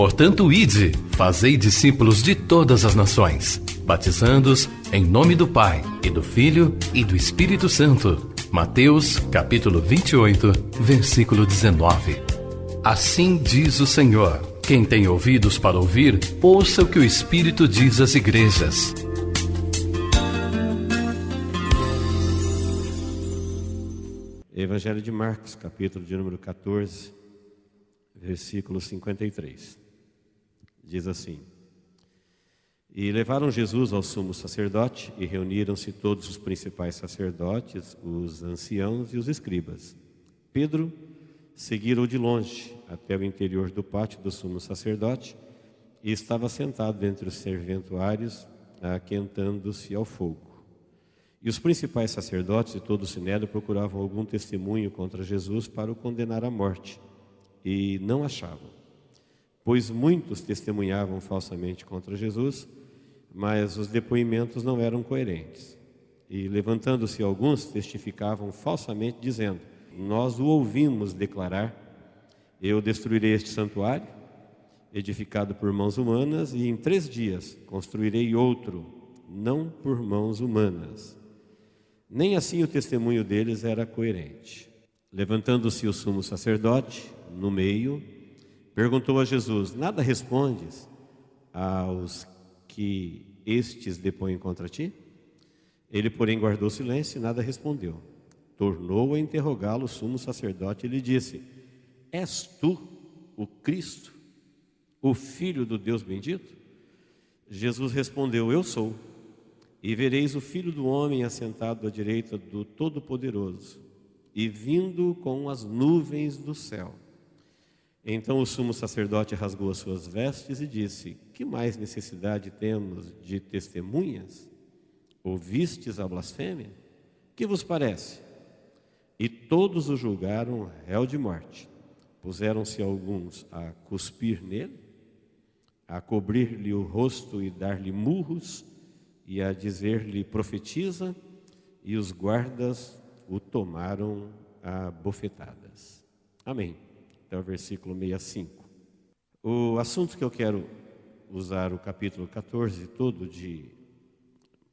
Portanto, ide, fazei discípulos de todas as nações, batizando-os em nome do Pai, e do Filho, e do Espírito Santo. Mateus, capítulo 28, versículo 19. Assim diz o Senhor: quem tem ouvidos para ouvir, ouça o que o Espírito diz às igrejas. Evangelho de Marcos, capítulo de número 14, versículo 53. Diz assim: E levaram Jesus ao sumo sacerdote, e reuniram-se todos os principais sacerdotes, os anciãos e os escribas. Pedro seguiram de longe até o interior do pátio do sumo sacerdote, e estava sentado entre os serventuários, aquentando-se ao fogo. E os principais sacerdotes e todo o sinédrio procuravam algum testemunho contra Jesus para o condenar à morte, e não achavam, pois muitos testemunhavam falsamente contra Jesus, mas os depoimentos não eram coerentes. E levantando-se alguns, testificavam falsamente, dizendo: nós o ouvimos declarar: eu destruirei este santuário, edificado por mãos humanas, e em 3 dias construirei outro, não por mãos humanas. Nem assim o testemunho deles era coerente. Levantando-se o sumo sacerdote, no meio, perguntou a Jesus: nada respondes aos que estes depõem contra ti? Ele, porém, guardou silêncio e nada respondeu. Tornou a interrogá-lo o sumo sacerdote e lhe disse: és tu o Cristo, o Filho do Deus bendito? Jesus respondeu: eu sou. E vereis o Filho do Homem assentado à direita do Todo-Poderoso, e vindo com as nuvens do céu. Então o sumo sacerdote rasgou as suas vestes e disse: que mais necessidade temos de testemunhas? Ouvistes a blasfêmia? Que vos parece? E todos o julgaram réu de morte. Puseram-se alguns a cuspir nele, a cobrir-lhe o rosto e dar-lhe murros, e a dizer-lhe: profetiza, e os guardas o tomaram a bofetadas. Amém. Até o versículo 65. O assunto que eu quero usar o capítulo 14 todo de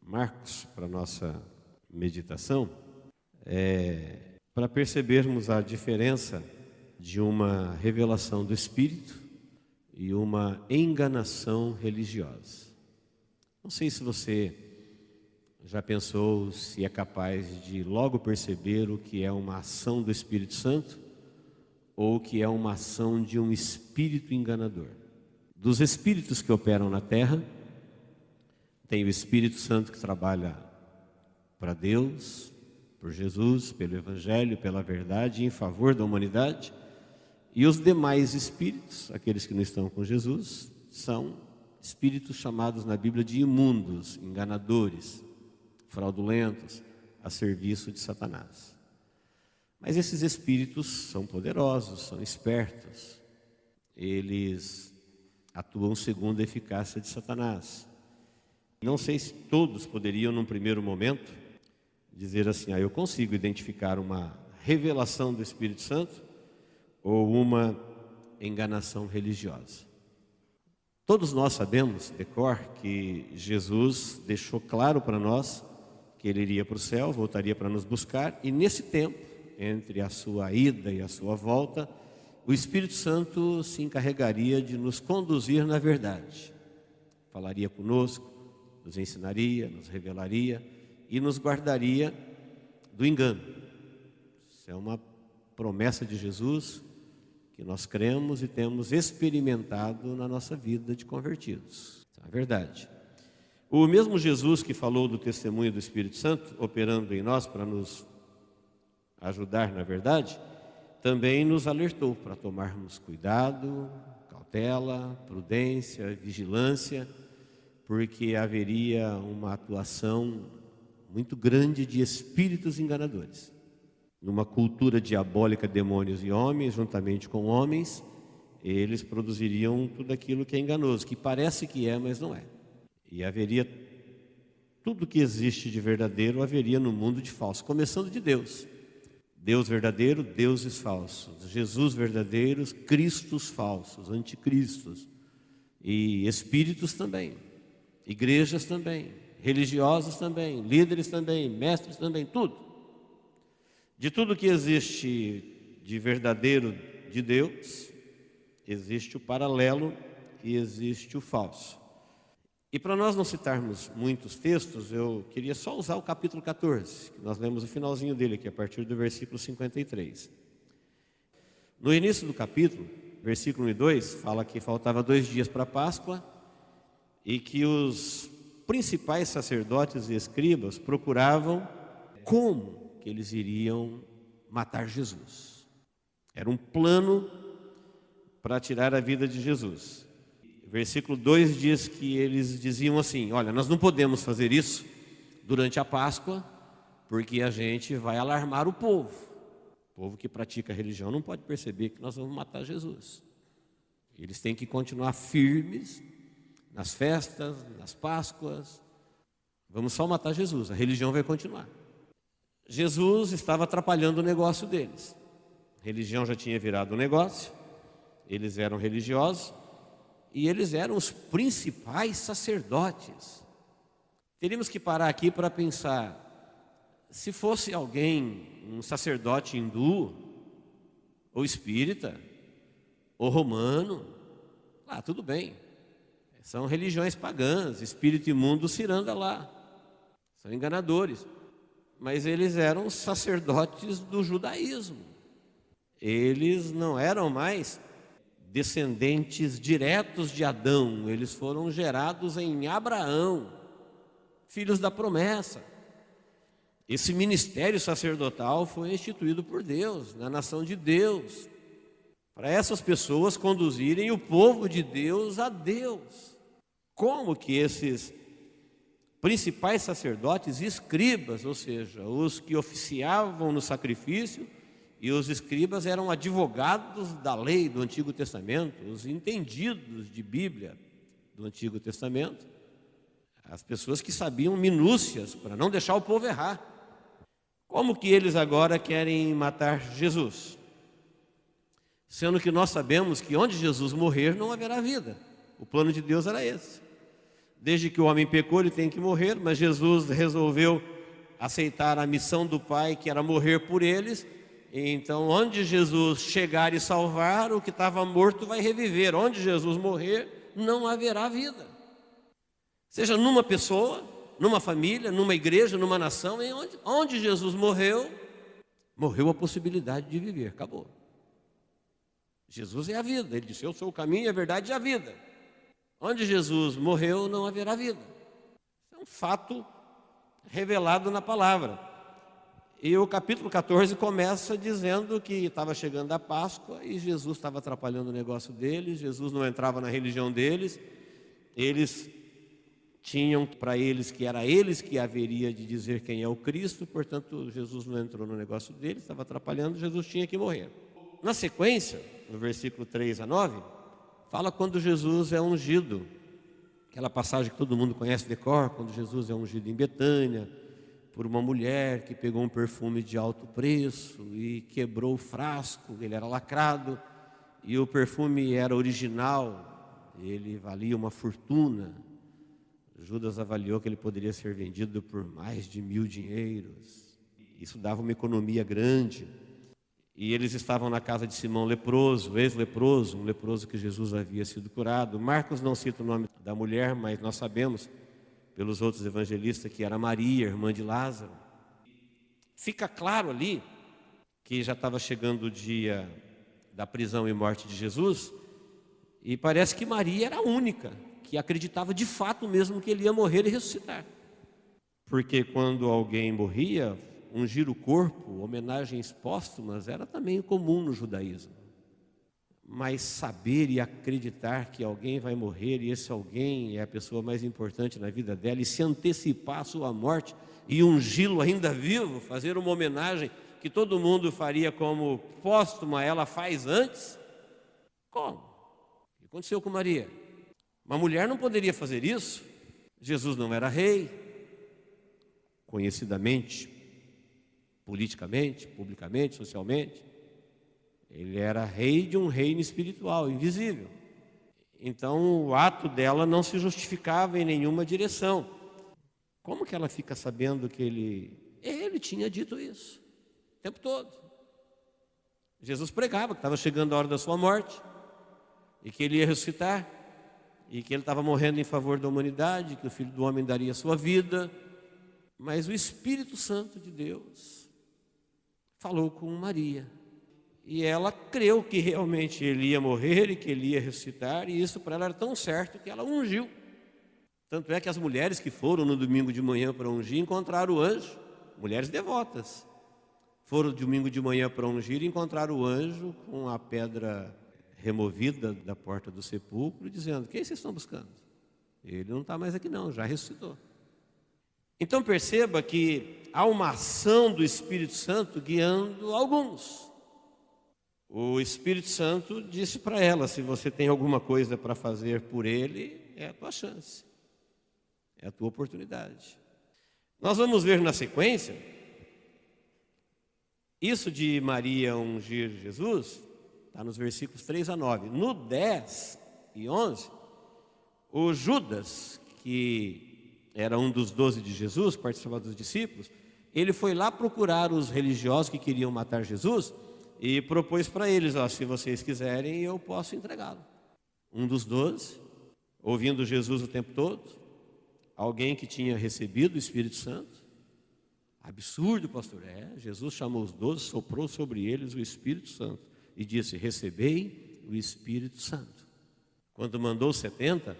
Marcos para nossa meditação é para percebermos a diferença de uma revelação do Espírito e uma enganação religiosa. Não sei se você já pensou se é capaz de logo perceber o que é uma ação do Espírito Santo ou o que é uma ação de um espírito enganador. Dos espíritos que operam na terra, tem o Espírito Santo que trabalha para Deus, por Jesus, pelo Evangelho, pela verdade, em favor da humanidade. E os demais espíritos, aqueles que não estão com Jesus, são espíritos chamados na Bíblia de imundos, enganadores, fraudulentos, a serviço de Satanás. Mas esses espíritos são poderosos, são espertos. Eles atuam segundo a eficácia de Satanás. Não sei se todos poderiam, num primeiro momento, dizer assim: eu consigo identificar uma revelação do Espírito Santo ou uma enganação religiosa. Todos nós sabemos, de cor, que Jesus deixou claro para nós que Ele iria para o céu, voltaria para nos buscar, e nesse tempo, entre a sua ida e a sua volta, o Espírito Santo se encarregaria de nos conduzir na verdade. Falaria conosco, nos ensinaria, nos revelaria e nos guardaria do engano. Isso é uma promessa de Jesus que nós cremos e temos experimentado na nossa vida de convertidos. É verdade. O mesmo Jesus que falou do testemunho do Espírito Santo operando em nós para nos ajudar na verdade, também nos alertou para tomarmos cuidado, cautela, prudência, vigilância, porque haveria uma atuação muito grande de espíritos enganadores. Numa cultura diabólica, demônios e homens, juntamente com homens, eles produziriam tudo aquilo que é enganoso, que parece que é, mas não é. E haveria tudo que existe de verdadeiro, haveria no mundo de falso, começando de Deus. Deus verdadeiro, deuses falsos. Jesus verdadeiros, cristos falsos, anticristos. e espíritos também, igrejas também, religiosos também, líderes também, mestres também, tudo. De tudo que existe de verdadeiro de Deus, existe o paralelo e existe o falso. E para nós não citarmos muitos textos, eu queria só usar o capítulo 14, que nós lemos o finalzinho dele aqui, a partir do versículo 53. No início do capítulo, versículo 1 e 2, fala que faltava 2 dias para a Páscoa e que os principais sacerdotes e escribas procuravam como que eles iriam matar Jesus. Era um plano para tirar a vida de Jesus. Versículo 2 diz que eles diziam assim: olha, nós não podemos fazer isso durante a Páscoa, porque a gente vai alarmar o povo. O povo que pratica a religião não pode perceber que nós vamos matar Jesus. Eles têm que continuar firmes nas festas, nas Páscoas. Vamos só matar Jesus, a religião vai continuar. Jesus estava atrapalhando o negócio deles. A religião já tinha virado um negócio, eles eram religiosos, e eles eram os principais sacerdotes. Teríamos que parar aqui para pensar, se fosse alguém, um sacerdote hindu, ou espírita, ou romano, tudo bem. São religiões pagãs, espírito imundo ciranda lá. São enganadores. Mas eles eram sacerdotes do judaísmo. Eles não eram mais descendentes diretos de Adão, eles foram gerados em Abraão, filhos da promessa. Esse ministério sacerdotal foi instituído por Deus, na nação de Deus, para essas pessoas conduzirem o povo de Deus a Deus. Como que esses principais sacerdotes e escribas, ou seja, os que oficiavam no sacrifício, e os escribas eram advogados da lei do Antigo Testamento, os entendidos de Bíblia do Antigo Testamento, as pessoas que sabiam minúcias para não deixar o povo errar. Como que eles agora querem matar Jesus? Sendo que nós sabemos que onde Jesus morrer não haverá vida. O plano de Deus era esse. Desde que o homem pecou, ele tem que morrer, mas Jesus resolveu aceitar a missão do Pai, que era morrer por eles. Então, onde Jesus chegar e salvar, o que estava morto vai reviver. Onde Jesus morrer, não haverá vida. Seja numa pessoa, numa família, numa igreja, numa nação, onde Jesus morreu, morreu a possibilidade de viver, acabou. Jesus é a vida, ele disse: eu sou o caminho, a verdade e a vida. Onde Jesus morreu, não haverá vida. É um fato revelado na palavra. E o capítulo 14 começa dizendo que estava chegando a Páscoa e Jesus estava atrapalhando o negócio deles, Jesus não entrava na religião deles, eles tinham para eles que era eles que haveria de dizer quem é o Cristo, portanto Jesus não entrou no negócio deles, estava atrapalhando, Jesus tinha que morrer. Na sequência, no versículo 3 a 9, fala quando Jesus é ungido, aquela passagem que todo mundo conhece de cor, quando Jesus é ungido em Betânia, por uma mulher que pegou um perfume de alto preço e quebrou o frasco, ele era lacrado, e o perfume era original, ele valia uma fortuna. Judas avaliou que ele poderia ser vendido por mais de 1000 dinheiros. Isso dava uma economia grande. E eles estavam na casa de Simão leproso, ex-leproso, um leproso que Jesus havia sido curado. Marcos não cita o nome da mulher, mas nós sabemos pelos outros evangelistas que era Maria, irmã de Lázaro. Fica claro ali que já estava chegando o dia da prisão e morte de Jesus, e parece que Maria era a única que acreditava de fato mesmo que ele ia morrer e ressuscitar. Porque quando alguém morria, ungir o corpo, homenagens póstumas, era também comum no judaísmo. Mas saber e acreditar que alguém vai morrer e esse alguém é a pessoa mais importante na vida dela, e se antecipar a sua morte e ungí-lo ainda vivo, fazer uma homenagem que todo mundo faria como póstuma, ela faz antes? Como? O que aconteceu com Maria? Uma mulher não poderia fazer isso. Jesus não era rei, conhecidamente, politicamente, publicamente, socialmente. Ele era rei de um reino espiritual, invisível. Então o ato dela não se justificava em nenhuma direção. Como que ela fica sabendo que ele tinha dito isso o tempo todo? Jesus pregava que estava chegando a hora da sua morte e que ele ia ressuscitar e que ele estava morrendo em favor da humanidade, que o Filho do Homem daria a sua vida. Mas o Espírito Santo de Deus falou com Maria e ela creu que realmente ele ia morrer e que ele ia ressuscitar, e isso para ela era tão certo que ela ungiu. Tanto é que as mulheres que foram no domingo de manhã para ungir encontraram o anjo, mulheres devotas, foram domingo de manhã para ungir e encontraram o anjo com a pedra removida da porta do sepulcro, dizendo: quem vocês estão buscando? Ele não está mais aqui não, já ressuscitou. Então perceba que há uma ação do Espírito Santo guiando alguns. O Espírito Santo disse para ela: se você tem alguma coisa para fazer por ele, é a tua chance, é a tua oportunidade. Nós vamos ver na sequência, isso de Maria ungir Jesus, está nos versículos 3 a 9. No 10 e 11, o Judas, que era um dos 12 de Jesus, participava dos discípulos, ele foi lá procurar os religiosos que queriam matar Jesus e propôs para eles: se vocês quiserem, eu posso entregá-lo. Um dos 12, ouvindo Jesus o tempo todo, alguém que tinha recebido o Espírito Santo. Absurdo, pastor. Jesus chamou os 12, soprou sobre eles o Espírito Santo e disse: recebei o Espírito Santo. Quando mandou 70,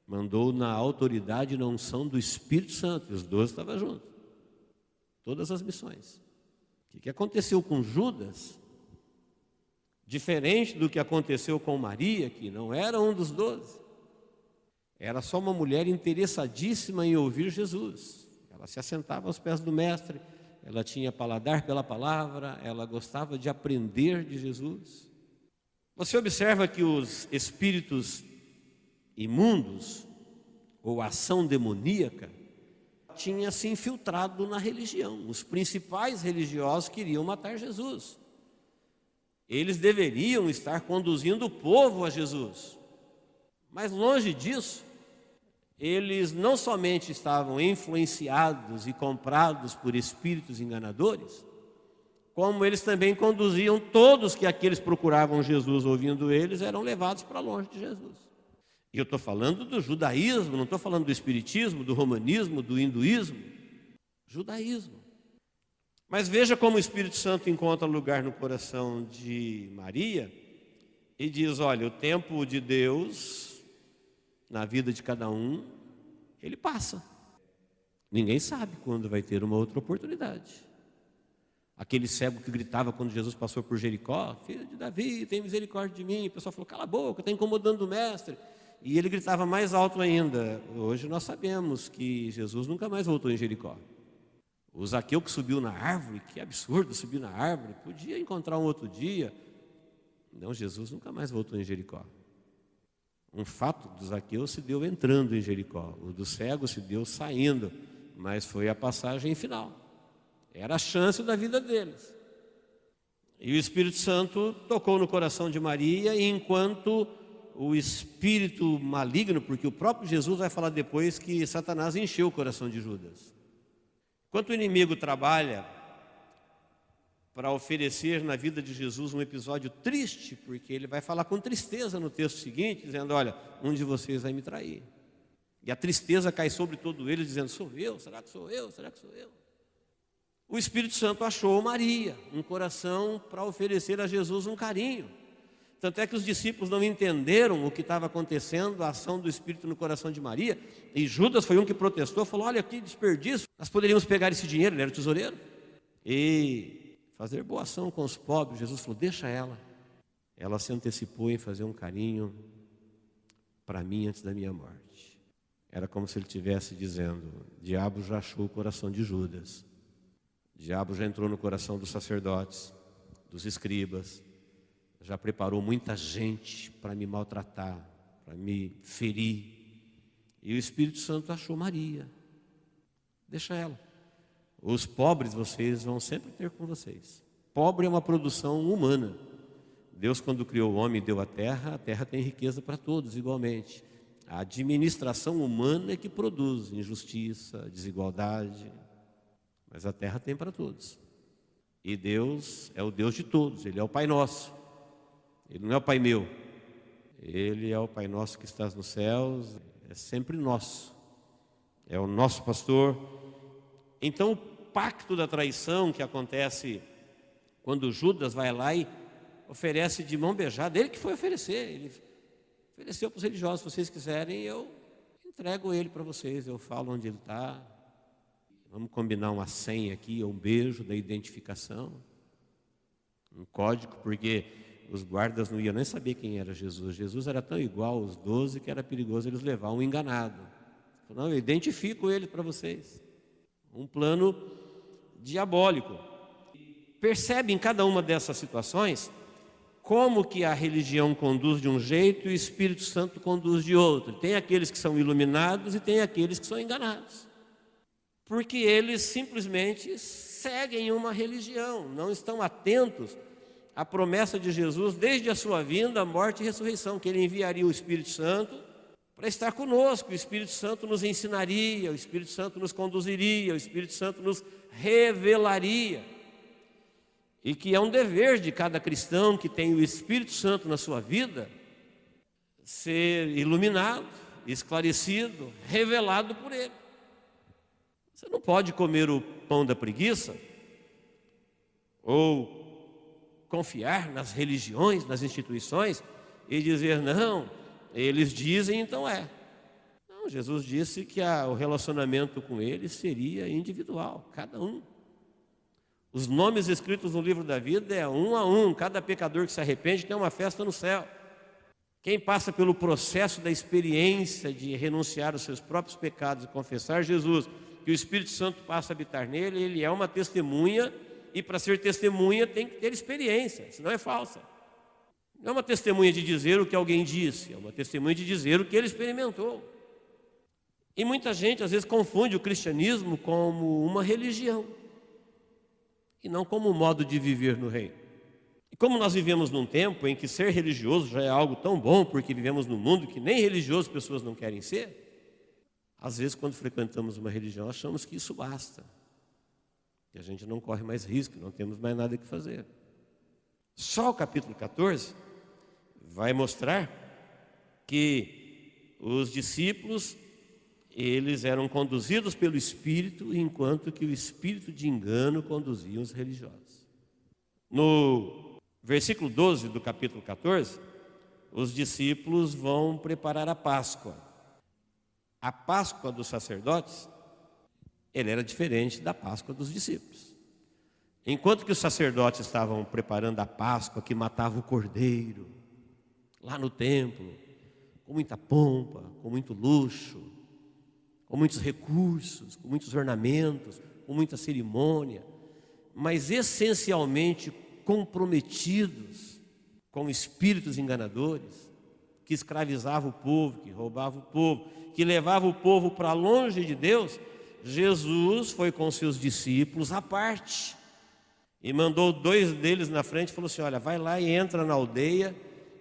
mandou na autoridade e na unção do Espírito Santo, e os 12 estavam juntos. Todas as missões. O que aconteceu com Judas, diferente do que aconteceu com Maria, que não era um dos 12, era só uma mulher interessadíssima em ouvir Jesus. Ela se assentava aos pés do mestre, ela tinha paladar pela palavra, ela gostava de aprender de Jesus. Você observa que os espíritos imundos, ou ação demoníaca, tinha se infiltrado na religião. Os principais religiosos queriam matar Jesus. Eles deveriam estar conduzindo o povo a Jesus. Mas longe disso, eles não somente estavam influenciados e comprados por espíritos enganadores, como eles também conduziam todos que aqueles procuravam Jesus ouvindo eles, eram levados para longe de Jesus. E eu estou falando do judaísmo, não estou falando do espiritismo, do romanismo, do hinduísmo. Judaísmo. Mas veja como o Espírito Santo encontra lugar no coração de Maria e diz: olha, o tempo de Deus na vida de cada um, ele passa. Ninguém sabe quando vai ter uma outra oportunidade. Aquele cego que gritava quando Jesus passou por Jericó: filho de Davi, tem misericórdia de mim. O pessoal falou: cala a boca, está incomodando o mestre. E ele gritava mais alto ainda. Hoje nós sabemos que Jesus nunca mais voltou em Jericó. O Zaqueu que subiu na árvore, que absurdo subir na árvore, podia encontrar um outro dia. Não, Jesus nunca mais voltou em Jericó. Um fato do Zaqueu se deu entrando em Jericó, o do cego se deu saindo, mas foi a passagem final. Era a chance da vida deles. E o Espírito Santo tocou no coração de Maria, e enquanto o espírito maligno, porque o próprio Jesus vai falar depois que Satanás encheu o coração de Judas. Enquanto o inimigo trabalha para oferecer na vida de Jesus um episódio triste, porque ele vai falar com tristeza no texto seguinte, dizendo: olha, um de vocês vai me trair. E a tristeza cai sobre todo ele, dizendo: sou eu? Será que sou eu? Será que sou eu? O Espírito Santo achou Maria, um coração para oferecer a Jesus um carinho. Tanto é que os discípulos não entenderam o que estava acontecendo, a ação do Espírito no coração de Maria. E Judas foi um que protestou, falou: olha, que desperdício, nós poderíamos pegar esse dinheiro, ele era tesoureiro, e fazer boa ação com os pobres. Jesus falou: deixa ela. Ela se antecipou em fazer um carinho para mim antes da minha morte. Era como se ele estivesse dizendo: o diabo já achou o coração de Judas. O diabo já entrou no coração dos sacerdotes, dos escribas, já preparou muita gente para me maltratar, para me ferir. E o Espírito Santo achou Maria. Deixa ela. Os pobres vocês vão sempre ter com vocês. Pobre é uma produção humana. Deus, quando criou o homem e deu a terra tem riqueza para todos igualmente. A administração humana é que produz injustiça, desigualdade, mas a terra tem para todos. E Deus é o Deus de todos, Ele é o Pai nosso. Ele não é o Pai meu, Ele é o Pai nosso que estás nos céus, é sempre nosso, é o nosso pastor. Então o pacto da traição que acontece quando Judas vai lá e oferece de mão beijada, ele que foi oferecer, ele ofereceu para os religiosos: se vocês quiserem, eu entrego ele para vocês, eu falo onde ele está, vamos combinar uma senha aqui, um beijo da identificação, um código, porque os guardas não iam nem saber quem era Jesus. Jesus era tão igual aos 12 que era perigoso eles levar um enganado. Não, eu identifico ele para vocês. Um plano diabólico. Percebe em cada uma dessas situações como que a religião conduz de um jeito e o Espírito Santo conduz de outro. Tem aqueles que são iluminados e tem aqueles que são enganados, porque eles simplesmente seguem uma religião, não estão atentos à promessa de Jesus desde a sua vinda, morte e ressurreição, que Ele enviaria o Espírito Santo para estar conosco. O Espírito Santo nos ensinaria, o Espírito Santo nos conduziria, o Espírito Santo nos revelaria. E que é um dever de cada cristão que tem o Espírito Santo na sua vida ser iluminado, esclarecido, revelado por Ele. Você não pode comer o pão da preguiça ou confiar nas religiões, nas instituições e dizer: não, eles dizem, então é. Não, Jesus disse que o relacionamento com Ele seria individual, cada um. Os nomes escritos no livro da vida é um a um. Cada pecador que se arrepende tem uma festa no céu. Quem passa pelo processo da experiência de renunciar aos seus próprios pecados e confessar Jesus, que o Espírito Santo passa a habitar nele, ele é uma testemunha, e para ser testemunha tem que ter experiência, senão é falsa. Não é uma testemunha de dizer o que alguém disse, é uma testemunha de dizer o que ele experimentou. E muita gente às vezes confunde o cristianismo como uma religião e não como um modo de viver no reino. E como nós vivemos num tempo em que ser religioso já é algo tão bom, porque vivemos num mundo que nem religioso pessoas não querem ser, às vezes quando frequentamos uma religião achamos que isso basta, que a gente não corre mais risco, não temos mais nada que fazer. Só o capítulo 14 vai mostrar que os discípulos, eles eram conduzidos pelo Espírito, enquanto que o espírito de engano conduzia os religiosos. No versículo 12 do capítulo 14, os discípulos vão preparar a Páscoa. A Páscoa dos sacerdotes, ele era diferente da Páscoa dos discípulos. Enquanto que os sacerdotes estavam preparando a Páscoa, que matava o cordeiro, lá no templo, com muita pompa, com muito luxo, com muitos recursos, com muitos ornamentos, com muita cerimônia, mas essencialmente comprometidos com espíritos enganadores, que escravizavam o povo, que roubavam o povo, que levavam o povo para longe de Deus. Jesus foi com seus discípulos à parte e mandou 2 deles na frente e falou assim: olha, vai lá e entra na aldeia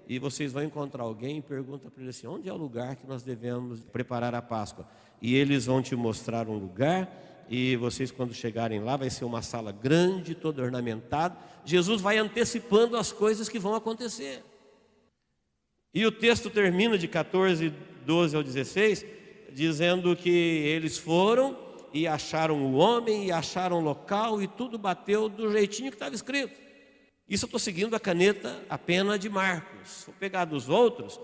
e vocês vão encontrar alguém e pergunta para ele assim: onde é o lugar que nós devemos preparar a Páscoa? E eles vão te mostrar um lugar, e vocês, quando chegarem lá, vai ser uma sala grande, toda ornamentada. Jesus vai antecipando as coisas que vão acontecer. E o texto termina de 14, 12 ao 16, dizendo que eles foram e acharam o homem, e acharam o local, e tudo bateu do jeitinho que estava escrito. Isso eu estou seguindo a pena de Marcos. Se for pegar dos outros,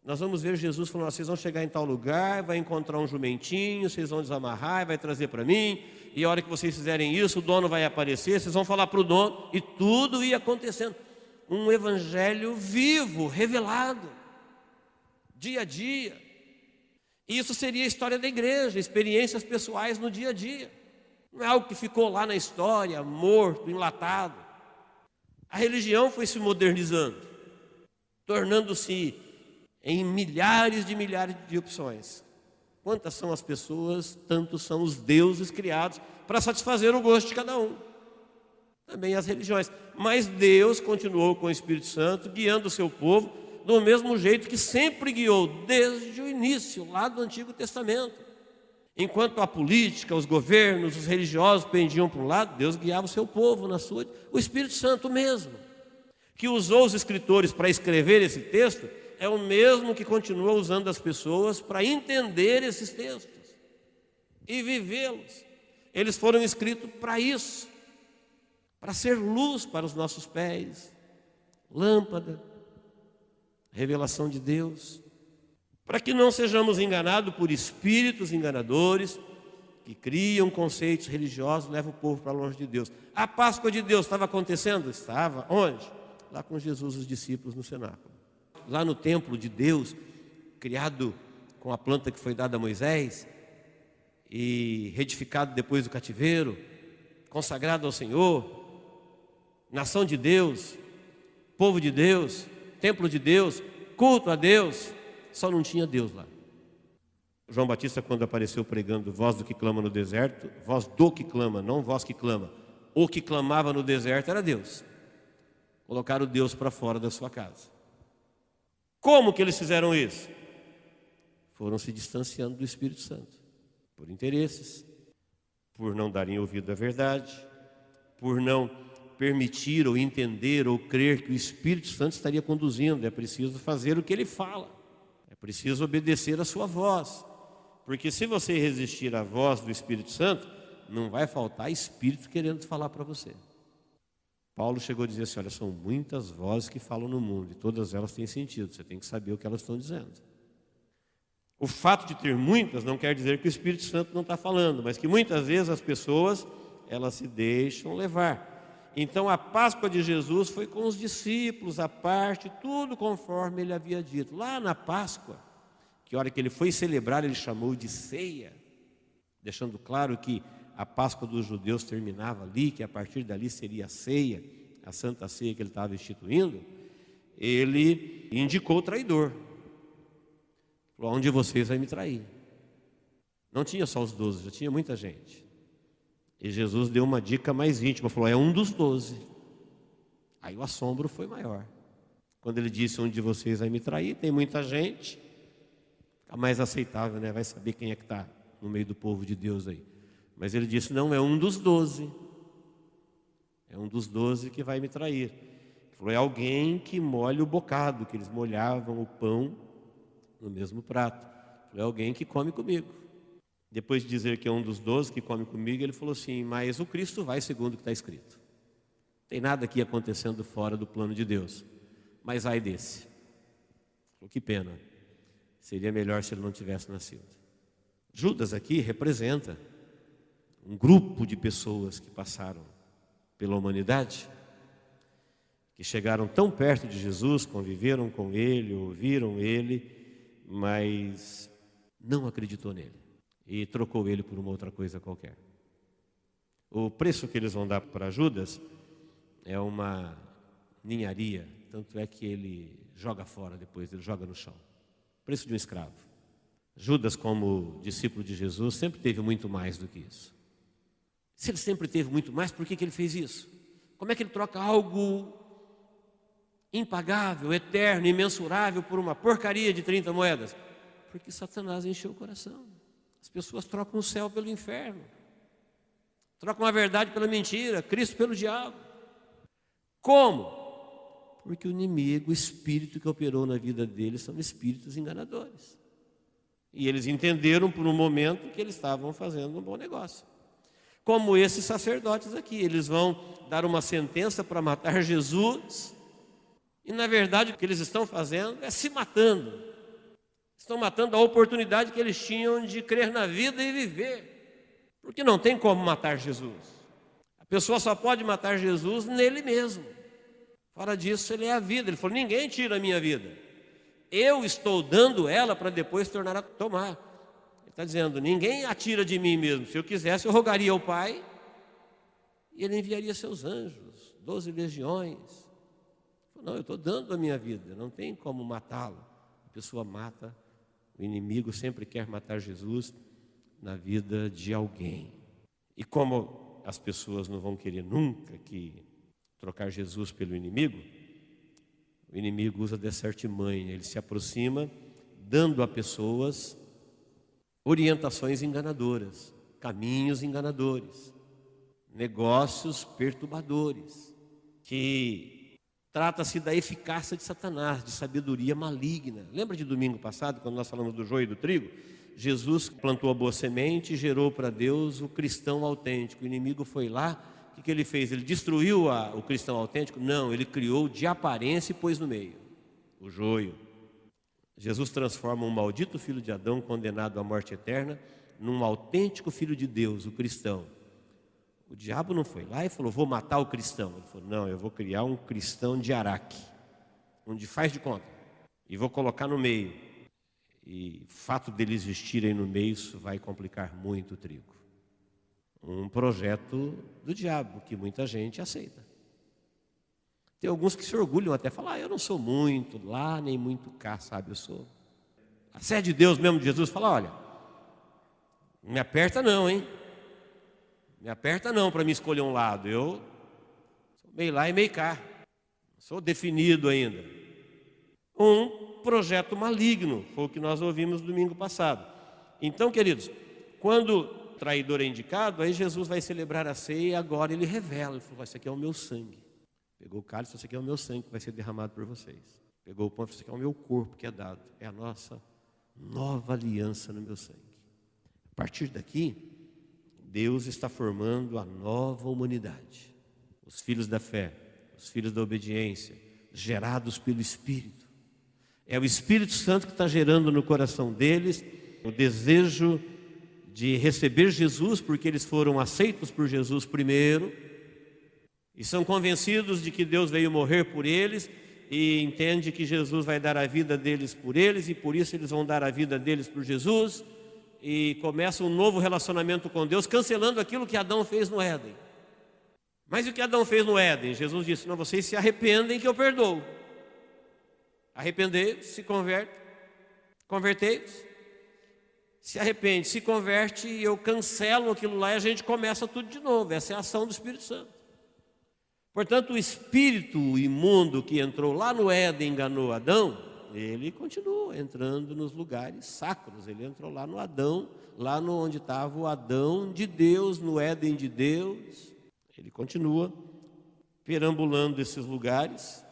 nós vamos ver Jesus falando: vocês vão chegar em tal lugar, vai encontrar um jumentinho, vocês vão desamarrar, vai trazer para mim, e a hora que vocês fizerem isso, o dono vai aparecer, vocês vão falar para o dono, e tudo ia acontecendo. Um evangelho vivo, revelado, dia a dia. E isso seria a história da igreja, experiências pessoais no dia a dia. Não é algo que ficou lá na história, morto, enlatado. A religião foi se modernizando, tornando-se em milhares de opções. Quantas são as pessoas, tantos são os deuses criados para satisfazer o gosto de cada um. também as religiões. Mas Deus continuou com o Espírito Santo, guiando o seu povo, do mesmo jeito que sempre guiou, desde o início, lá do Antigo Testamento. Enquanto a política, os governos, os religiosos pendiam para um lado, Deus guiava o seu povo na sua... O Espírito Santo mesmo, que usou os escritores para escrever esse texto, é o mesmo que continua usando as pessoas para entender esses textos e vivê-los. Eles foram escritos para isso, para ser luz para os nossos pés, lâmpada, revelação de Deus, para que não sejamos enganados por espíritos enganadores que criam conceitos religiosos, levam o povo para longe de Deus. A Páscoa de Deus estava acontecendo? Estava. Onde? Lá com Jesus e os discípulos no cenáculo. Lá no templo de Deus, criado com a planta que foi dada a Moisés e reedificado depois do cativeiro, consagrado ao Senhor, nação de Deus, povo de Deus, templo de Deus, culto a Deus, só não tinha Deus lá. João Batista, quando apareceu pregando voz do que clama no deserto, voz do que clama, não voz que clama, o que clamava no deserto era Deus. Colocaram Deus para fora da sua casa. Como que eles fizeram isso? Foram se distanciando do Espírito Santo, por interesses, por não darem ouvido à verdade, por não permitir ou entender ou crer que o Espírito Santo estaria conduzindo. É preciso fazer o que ele fala, é preciso obedecer a sua voz, porque se você resistir à voz do Espírito Santo, não vai faltar espírito querendo falar para você. Paulo chegou a dizer assim, olha, são muitas vozes que falam no mundo e todas elas têm sentido, você tem que saber o que elas estão dizendo. O fato de ter muitas não quer dizer que o Espírito Santo não está falando, mas que muitas vezes as pessoas, elas se deixam levar. Então a Páscoa de Jesus foi com os discípulos, à parte, tudo conforme ele havia dito. Lá na Páscoa, que a hora que ele foi celebrar, ele chamou de ceia, deixando claro que a Páscoa dos judeus terminava ali, que a partir dali seria a ceia, a Santa Ceia que ele estava instituindo. Ele indicou o traidor. Falou, onde vocês vai me trair? Não tinha só os 12, já tinha muita gente. E Jesus deu uma dica mais íntima, falou, é um dos 12. Aí o assombro foi maior. Quando ele disse, onde vocês vai me trair, tem muita gente, fica mais aceitável, né? Vai saber quem é que está no meio do povo de Deus aí. Mas ele disse, não, é um dos 12. É um dos 12 que vai me trair. Ele falou, é alguém que molha o bocado, que eles molhavam o pão no mesmo prato. Ele falou, é alguém que come comigo. Depois de dizer que é um dos 12 que come comigo, ele falou assim, mas o Cristo vai segundo o que está escrito. Não tem nada aqui acontecendo fora do plano de Deus. Mas ai desse. Ele falou, que pena. Seria melhor se ele não tivesse nascido. Judas aqui representa um grupo de pessoas que passaram pela humanidade, que chegaram tão perto de Jesus, conviveram com ele, ouviram ele, mas não acreditou nele e trocou ele por uma outra coisa qualquer. O preço que eles vão dar para Judas é uma ninharia, tanto é que ele joga fora depois, ele joga no chão. Preço de um escravo. Judas, como discípulo de Jesus, sempre teve muito mais do que isso. Se ele sempre teve muito mais, por que ele fez isso? Como é que ele troca algo impagável, eterno, imensurável por uma porcaria de 30 moedas? Porque Satanás encheu o coração. As pessoas trocam o céu pelo inferno, trocam a verdade pela mentira, Cristo pelo diabo. Como? Porque o inimigo, o espírito que operou na vida deles são espíritos enganadores. E eles entenderam por um momento que eles estavam fazendo um bom negócio. Como esses sacerdotes aqui, eles vão dar uma sentença para matar Jesus, e na verdade o que eles estão fazendo é se matando. Estão matando a oportunidade que eles tinham de crer na vida e viver. Porque não tem como matar Jesus. A pessoa só pode matar Jesus nele mesmo. Fora disso, ele é a vida. Ele falou, ninguém tira a minha vida. Eu estou dando ela para depois tornar a tomar. Está dizendo, ninguém atira de mim mesmo. Se eu quisesse, eu rogaria ao Pai e Ele enviaria seus anjos, 12 legiões. Não, eu estou dando a minha vida, não tem como matá-lo. A pessoa mata, o inimigo sempre quer matar Jesus na vida de alguém. E como as pessoas não vão querer nunca trocar Jesus pelo inimigo, o inimigo usa dessa artimanha, ele se aproxima dando a pessoas orientações enganadoras, caminhos enganadores, negócios perturbadores, que trata-se da eficácia de Satanás, de sabedoria maligna. Lembra de domingo passado, quando nós falamos do joio e do trigo? Jesus plantou a boa semente e gerou para Deus o cristão autêntico. O inimigo foi lá, o que ele fez? Ele destruiu o cristão autêntico? Não, ele criou de aparência e pôs no meio o joio. Jesus transforma um maldito filho de Adão, condenado à morte eterna, num autêntico filho de Deus, o cristão. O diabo não foi lá e falou, vou matar o cristão. Ele falou, não, eu vou criar um cristão de Araque, onde faz de conta, e vou colocar no meio. E o fato dele existirem no meio, isso vai complicar muito o trigo. Um projeto do diabo, que muita gente aceita. Tem alguns que se orgulham até, falam, eu não sou muito lá, nem muito cá, sabe, eu sou. A sede de Deus mesmo, de Jesus, fala, olha, não me aperta não, hein? Me aperta não para me escolher um lado, eu sou meio lá e meio cá, sou definido ainda. Um projeto maligno, foi o que nós ouvimos domingo passado. Então, queridos, quando o traidor é indicado, aí Jesus vai celebrar a ceia e agora ele revela, ele falou, isso aqui é o meu sangue. Pegou o cálice, isso aqui é o meu sangue que vai ser derramado por vocês. Pegou o pão, isso aqui é o meu corpo que é dado, é a nossa nova aliança no meu sangue. A partir daqui, Deus está formando a nova humanidade. Os filhos da fé, os filhos da obediência, gerados pelo Espírito. É o Espírito Santo que está gerando no coração deles o desejo de receber Jesus, porque eles foram aceitos por Jesus primeiro, e são convencidos de que Deus veio morrer por eles, e entende que Jesus vai dar a vida deles por eles, e por isso eles vão dar a vida deles por Jesus, e começa um novo relacionamento com Deus, cancelando aquilo que Adão fez no Éden. Mas o que Adão fez no Éden? Jesus disse, não, vocês se arrependem que eu perdoo. Arrependei-vos, se converte, convertei-vos, se arrepende, se converte, e eu cancelo aquilo lá e a gente começa tudo de novo. Essa é a ação do Espírito Santo. Portanto, o espírito imundo que entrou lá no Éden e enganou Adão, ele continua entrando nos lugares sacros. Ele entrou lá no Adão, lá onde estava o Adão de Deus, no Éden de Deus. Ele continua perambulando esses lugares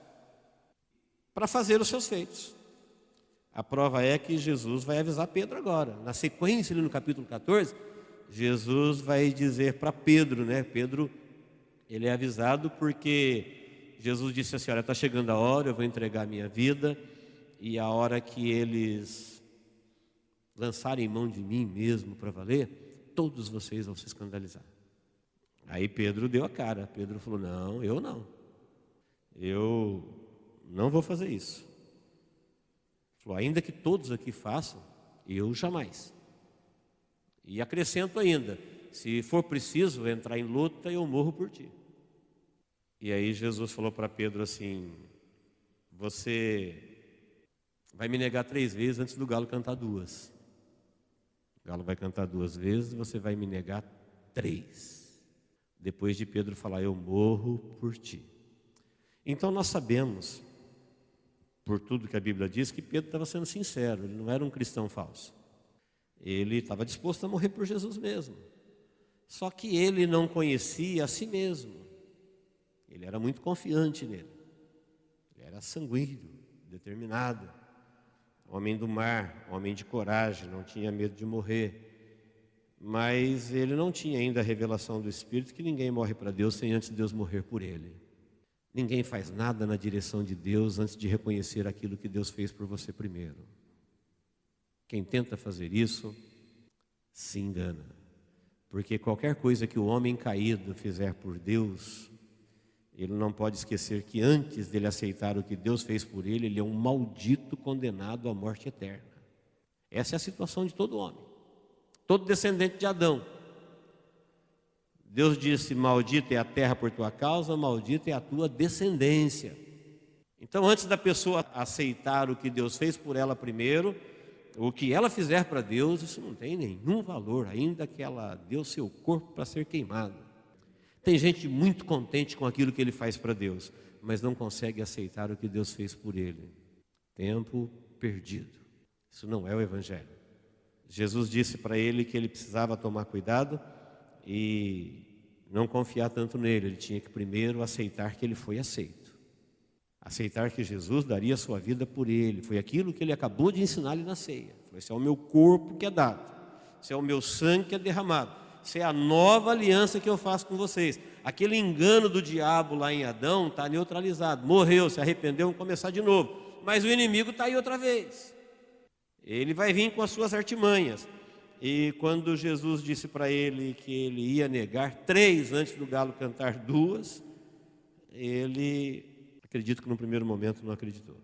para fazer os seus feitos. A prova é que Jesus vai avisar Pedro agora. Na sequência, ali no capítulo 14, Jesus vai dizer para Pedro, né? Pedro, ele é avisado porque Jesus disse assim, olha, está chegando a hora, eu vou entregar a minha vida, e a hora que eles lançarem mão de mim mesmo para valer, todos vocês vão se escandalizar. Aí Pedro deu a cara. Pedro falou, não, eu não vou fazer isso. Ele falou, ainda que todos aqui façam, eu jamais. E acrescento ainda, se for preciso entrar em luta, eu morro por ti. E aí Jesus falou para Pedro assim, você vai me negar 3 vezes antes do galo cantar 2. O galo vai cantar 2 vezes, você vai me negar 3. Depois de Pedro falar, eu morro por ti. Então nós sabemos, por tudo que a Bíblia diz, que Pedro estava sendo sincero, ele não era um cristão falso. Ele estava disposto a morrer por Jesus mesmo. Só que ele não conhecia a si mesmo. Ele era muito confiante nele. Ele era sanguíneo, determinado. Homem do mar, homem de coragem, não tinha medo de morrer. Mas ele não tinha ainda a revelação do Espírito que ninguém morre para Deus sem antes Deus morrer por ele. Ninguém faz nada na direção de Deus antes de reconhecer aquilo que Deus fez por você primeiro. Quem tenta fazer isso, se engana. Porque qualquer coisa que o homem caído fizer por Deus, ele não pode esquecer que antes dele aceitar o que Deus fez por ele, ele é um maldito condenado à morte eterna. Essa é a situação de todo homem. Todo descendente de Adão. Deus disse, maldita é a terra por tua causa, maldita é a tua descendência. Então, antes da pessoa aceitar o que Deus fez por ela primeiro, o que ela fizer para Deus, isso não tem nenhum valor, ainda que ela deu seu corpo para ser queimado. Tem gente muito contente com aquilo que ele faz para Deus, mas não consegue aceitar o que Deus fez por ele. Tempo perdido. Isso não é o Evangelho. Jesus disse para ele que ele precisava tomar cuidado e não confiar tanto nele. Ele tinha que primeiro aceitar que ele foi aceito. Aceitar que Jesus daria a sua vida por ele. Foi aquilo que ele acabou de ensinar-lhe na ceia. Falou: esse é o meu corpo que é dado. Esse é o meu sangue que é derramado. Essa é a nova aliança que eu faço com vocês. Aquele engano do diabo lá em Adão está neutralizado. Morreu, se arrependeu, vamos começar de novo. Mas o inimigo está aí outra vez. Ele vai vir com as suas artimanhas. E quando Jesus disse para ele que ele ia negar 3 antes do galo cantar 2, ele, acredito que no primeiro momento não acreditou.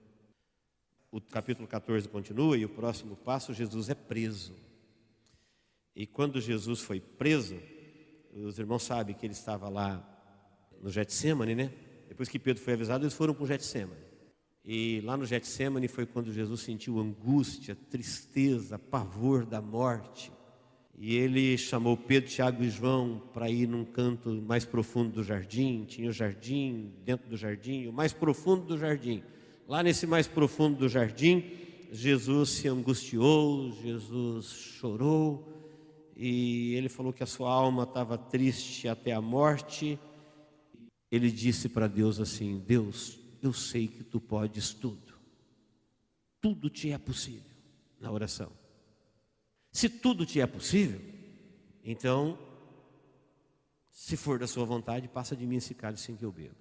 O capítulo 14 continua e o próximo passo, Jesus é preso. E quando Jesus foi preso, os irmãos sabem que ele estava lá no Getsêmani, né? Depois que Pedro foi avisado, eles foram para o Getsêmani. E lá no Getsêmani foi quando Jesus sentiu angústia, tristeza, pavor da morte. E ele chamou Pedro, Tiago e João para ir num canto mais profundo do jardim. Tinha o jardim, dentro do jardim, o mais profundo do jardim. Lá nesse mais profundo do jardim, Jesus se angustiou, Jesus chorou. E ele falou que a sua alma estava triste até a morte. Ele disse para Deus assim: Deus, eu sei que tu podes tudo. Tudo te é possível na oração. Se tudo te é possível, então, se for da sua vontade, passa de mim esse cálice sem que eu beba.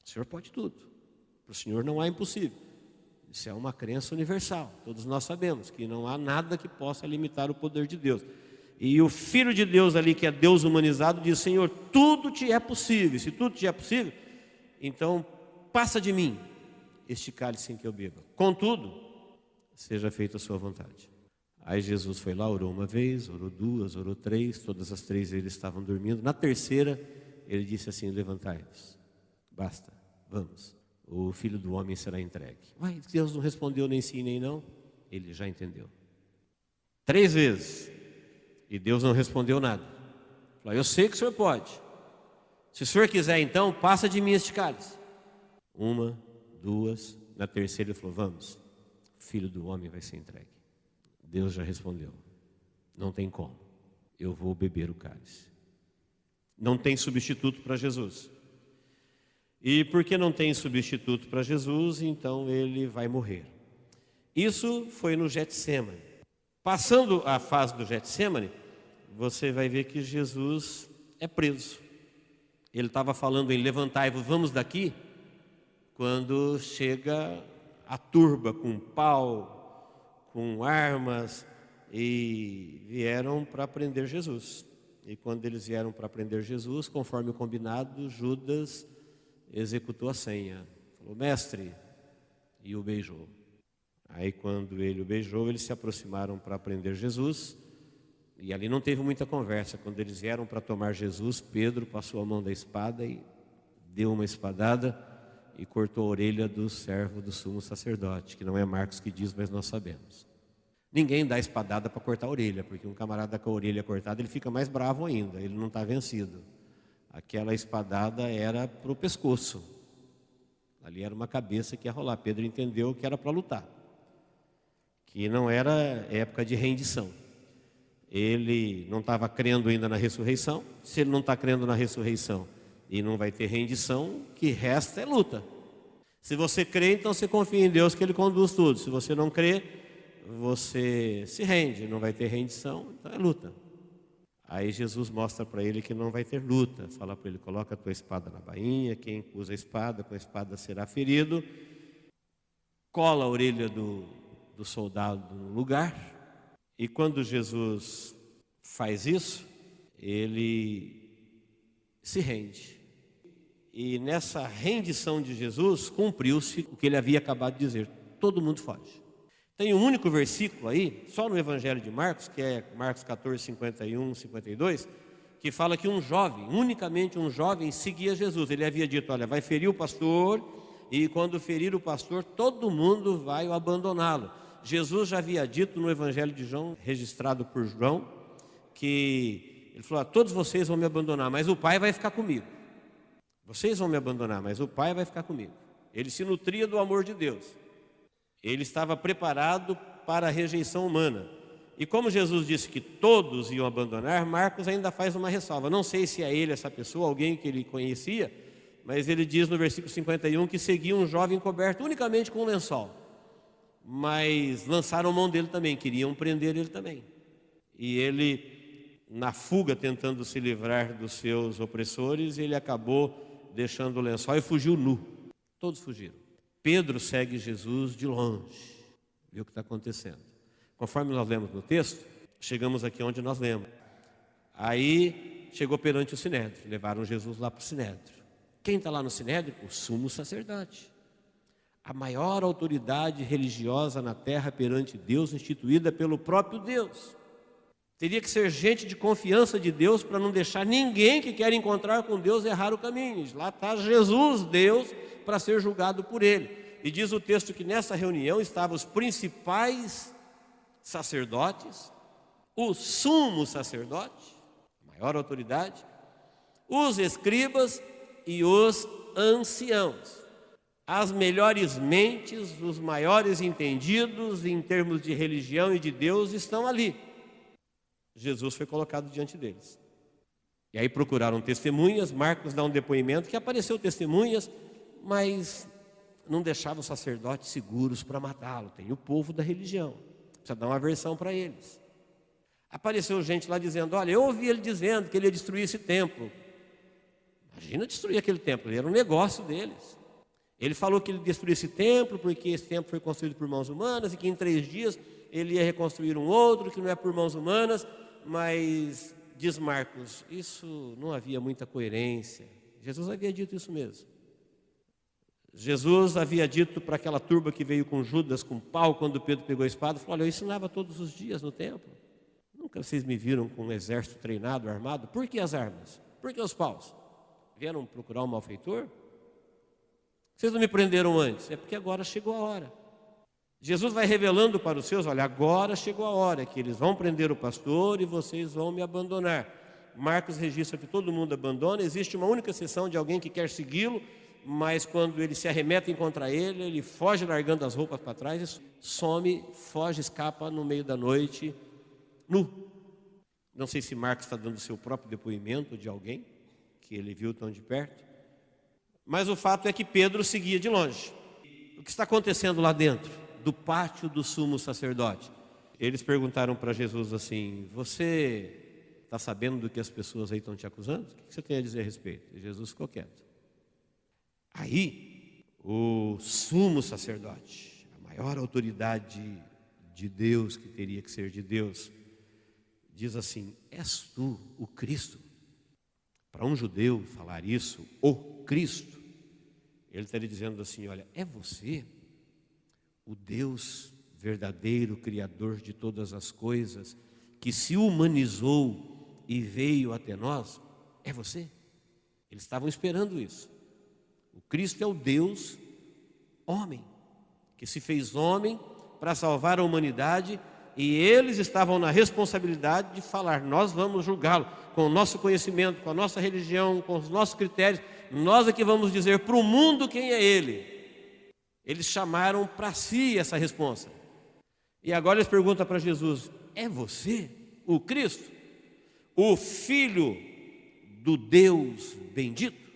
O Senhor pode tudo. Para o Senhor não há impossível. Isso é uma crença universal. Todos nós sabemos que não há nada que possa limitar o poder de Deus. E o Filho de Deus ali, que é Deus humanizado, diz: Senhor, tudo te é possível. Se tudo te é possível, então passa de mim este cálice sem que eu beba. Contudo, seja feita a sua vontade. Aí Jesus foi lá, orou uma vez, orou 2, orou 3. Todas as 3 eles estavam dormindo. Na terceira, ele disse assim: levantai-vos, basta, vamos. O Filho do Homem será entregue. Uai, Deus não respondeu nem sim nem não. Ele já entendeu. 3 vezes. E Deus não respondeu nada. Falou: eu sei que o Senhor pode. Se o Senhor quiser, então, passa de mim este cálice. 1, 2. Na terceira ele falou: vamos. O Filho do Homem vai ser entregue. Deus já respondeu: não tem como. Eu vou beber o cálice. Não tem substituto para Jesus. E porque não tem substituto para Jesus, então ele vai morrer. Isso foi no Getsêmani. Passando a fase do Getsêmani, você vai ver que Jesus é preso. Ele estava falando em levantai-vos, vamos daqui, quando chega a turba com pau, com armas, e vieram para prender Jesus. E quando eles vieram para prender Jesus, conforme o combinado, Judas executou a senha. Falou: mestre, e o beijou. Aí quando ele o beijou, eles se aproximaram para prender Jesus. E ali não teve muita conversa. Quando eles vieram para tomar Jesus, Pedro passou a mão da espada e deu uma espadada e cortou a orelha do servo do sumo sacerdote, que não é Marcos que diz, mas nós sabemos. Ninguém dá espadada para cortar a orelha, porque um camarada com a orelha cortada, ele fica mais bravo ainda, ele não está vencido. Aquela espadada era para o pescoço. Ali era uma cabeça que ia rolar. Pedro entendeu que era para lutar, que não era época de rendição. Ele não estava crendo ainda na ressurreição. Se ele não está crendo na ressurreição e não vai ter rendição, o que resta é luta. Se você crê, então você confia em Deus que Ele conduz tudo. Se você não crê, você se rende, não vai ter rendição, então é luta. Aí Jesus mostra para ele que não vai ter luta. Fala para ele: coloca a tua espada na bainha, quem usa a espada, com a espada será ferido. Cola a orelha do soldado no lugar. E quando Jesus faz isso, ele se rende. E nessa rendição de Jesus, cumpriu-se o que ele havia acabado de dizer: todo mundo foge. Tem um único versículo aí, só no Evangelho de Marcos, que é Marcos 14, 51, 52, que fala que um jovem, unicamente um jovem, seguia Jesus. Ele havia dito: olha, vai ferir o pastor, e quando ferir o pastor, todo mundo vai abandoná-lo. Jesus já havia dito no Evangelho de João, registrado por João, que Ele falou: todos vocês vão me abandonar, mas o Pai vai ficar comigo. Vocês vão me abandonar, mas o Pai vai ficar comigo. Ele se nutria do amor de Deus. Ele estava preparado para a rejeição humana. E como Jesus disse que todos iam abandonar, Marcos ainda faz uma ressalva. Não sei se é ele essa pessoa, alguém que ele conhecia, mas ele diz no versículo 51 que seguia um jovem coberto unicamente com um lençol. Mas lançaram mão dele também, queriam prender ele também. E ele, na fuga, tentando se livrar dos seus opressores, ele acabou deixando o lençol e fugiu nu. Todos fugiram. Pedro segue Jesus de longe, vê o que está acontecendo. Conforme nós lemos no texto, chegamos aqui onde nós lemos. Aí chegou perante o Sinédrio, levaram Jesus lá para o Sinédrio. Quem está lá no Sinédrio? O sumo sacerdote. A maior autoridade religiosa na terra perante Deus, instituída pelo próprio Deus. Teria que ser gente de confiança de Deus para não deixar ninguém que quer encontrar com Deus errar o caminho. Lá está Jesus, Deus, para ser julgado por ele. E diz o texto que nessa reunião estavam os principais sacerdotes, o sumo sacerdote, a maior autoridade, os escribas e os anciãos. As melhores mentes, os maiores entendidos em termos de religião e de Deus estão ali. Jesus foi colocado diante deles. E aí procuraram testemunhas. Marcos dá um depoimento que apareceu testemunhas, mas não deixava os sacerdotes seguros para matá-lo. Tem o povo da religião, precisa dar uma versão para eles. Apareceu gente lá dizendo: olha, eu ouvi ele dizendo que ele ia destruir esse templo. Imagina destruir aquele templo, era um negócio deles. Ele falou que ele destruiria esse templo porque esse templo foi construído por mãos humanas e que em 3 dias ele ia reconstruir um outro que não é por mãos humanas. Mas, diz Marcos, isso não havia muita coerência. Jesus havia dito isso mesmo. Jesus havia dito para aquela turba que veio com Judas, com pau, quando Pedro pegou a espada, falou: olha, eu ensinava todos os dias no templo. Nunca vocês me viram com um exército treinado, armado. Por que as armas? Por que os paus? Vieram procurar um malfeitor? Vocês não me prenderam antes? É porque agora chegou a hora. Jesus vai revelando para os seus: olha, agora chegou a hora que eles vão prender o pastor e vocês vão me abandonar. Marcos registra que todo mundo abandona. Existe uma única exceção de alguém que quer segui-lo, mas quando eles se arremetem contra ele, ele foge largando as roupas para trás e some, foge, escapa no meio da noite, nu. Não sei se Marcos está dando o seu próprio depoimento de alguém que ele viu tão de perto, mas o fato é que Pedro seguia de longe. O que está acontecendo lá dentro do pátio do sumo sacerdote? Eles perguntaram para Jesus assim: você está sabendo do que as pessoas aí estão te acusando? O que você tem a dizer a respeito? E Jesus ficou quieto. Aí o sumo sacerdote, a maior autoridade de Deus, que teria que ser de Deus, diz assim: és tu o Cristo? Para um judeu falar isso, o Cristo, ele estaria dizendo assim: olha, é você o Deus verdadeiro, Criador de todas as coisas, que se humanizou e veio até nós? É você? Eles estavam esperando isso. O Cristo é o Deus homem, que se fez homem para salvar a humanidade, e eles estavam na responsabilidade de falar: nós vamos julgá-lo com o nosso conhecimento, com a nossa religião, com os nossos critérios. Nós é que vamos dizer para o mundo quem é ele. Eles chamaram para si essa responsa. E agora eles perguntam para Jesus: é você o Cristo, o Filho do Deus bendito,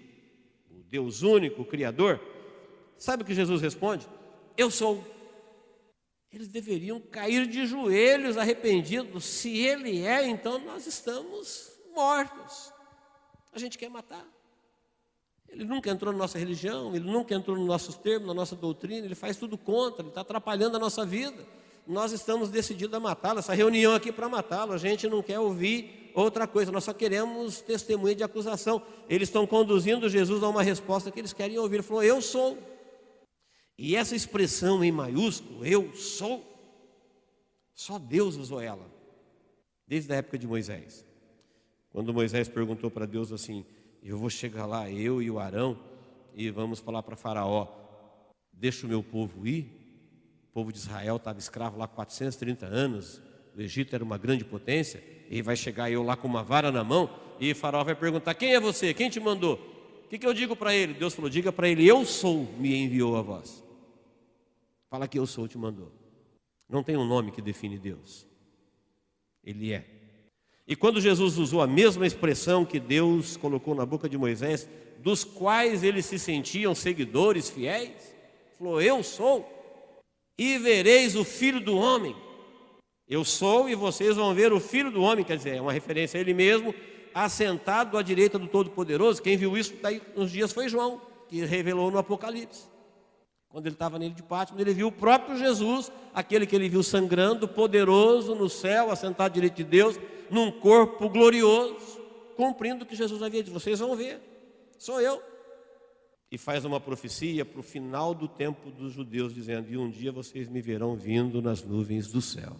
o Deus único, o Criador? Sabe o que Jesus responde? Eu sou. Eles deveriam cair de joelhos arrependidos. Se ele é, então nós estamos mortos. A gente quer matar. Ele nunca entrou na nossa religião, ele nunca entrou nos nossos termos, na nossa doutrina, ele faz tudo contra, ele está atrapalhando a nossa vida. Nós estamos decididos a matá-lo, essa reunião aqui para matá-lo. A gente não quer ouvir outra coisa, nós só queremos testemunha de acusação. Eles estão conduzindo Jesus a uma resposta que eles querem ouvir. Ele falou: eu sou. E essa expressão em maiúsculo, eu sou, só Deus usou ela, desde a época de Moisés. Quando Moisés perguntou para Deus assim: eu vou chegar lá, eu e o Arão, e vamos falar para Faraó: deixa o meu povo ir. O povo de Israel estava escravo lá 430 anos, o Egito era uma grande potência. E vai chegar eu lá com uma vara na mão, e Faraó vai perguntar: quem é você? Quem te mandou? O que eu digo para ele? Deus falou: diga para ele: eu sou, me enviou a vós. Fala que eu sou, te mandou. Não tem um nome que define Deus. Ele é. E quando Jesus usou a mesma expressão que Deus colocou na boca de Moisés, dos quais eles se sentiam seguidores fiéis, falou: eu sou, e vereis o Filho do Homem. Eu sou e vocês vão ver o Filho do Homem, quer dizer, é uma referência a ele mesmo, assentado à direita do Todo-Poderoso. Quem viu isso daí uns dias foi João, que revelou no Apocalipse. Quando ele estava nele de Pátmos, ele viu o próprio Jesus, aquele que ele viu sangrando, poderoso no céu, assentado à direita de Deus, num corpo glorioso, cumprindo o que Jesus havia dito. Vocês vão ver, sou eu. E faz uma profecia para o final do tempo dos judeus, dizendo: e um dia vocês me verão vindo nas nuvens do céu.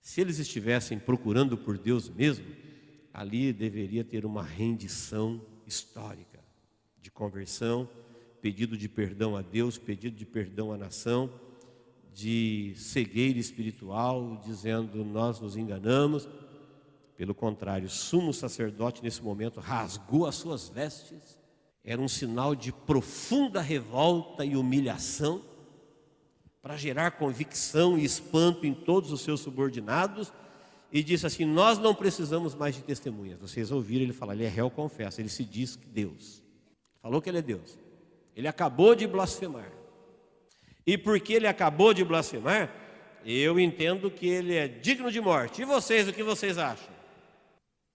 Se eles estivessem procurando por Deus mesmo, ali deveria ter uma rendição histórica, de conversão, pedido de perdão a Deus, pedido de perdão à nação, de cegueira espiritual, dizendo: nós nos enganamos. Pelo contrário, o sumo sacerdote nesse momento rasgou as suas vestes, era um sinal de profunda revolta e humilhação, para gerar convicção e espanto em todos os seus subordinados, e disse assim: nós não precisamos mais de testemunhas. Vocês ouviram ele falar, ele é réu, confessa, ele se diz que Deus, falou que ele é Deus, ele acabou de blasfemar, e porque ele acabou de blasfemar, eu entendo que ele é digno de morte. E vocês, o que vocês acham?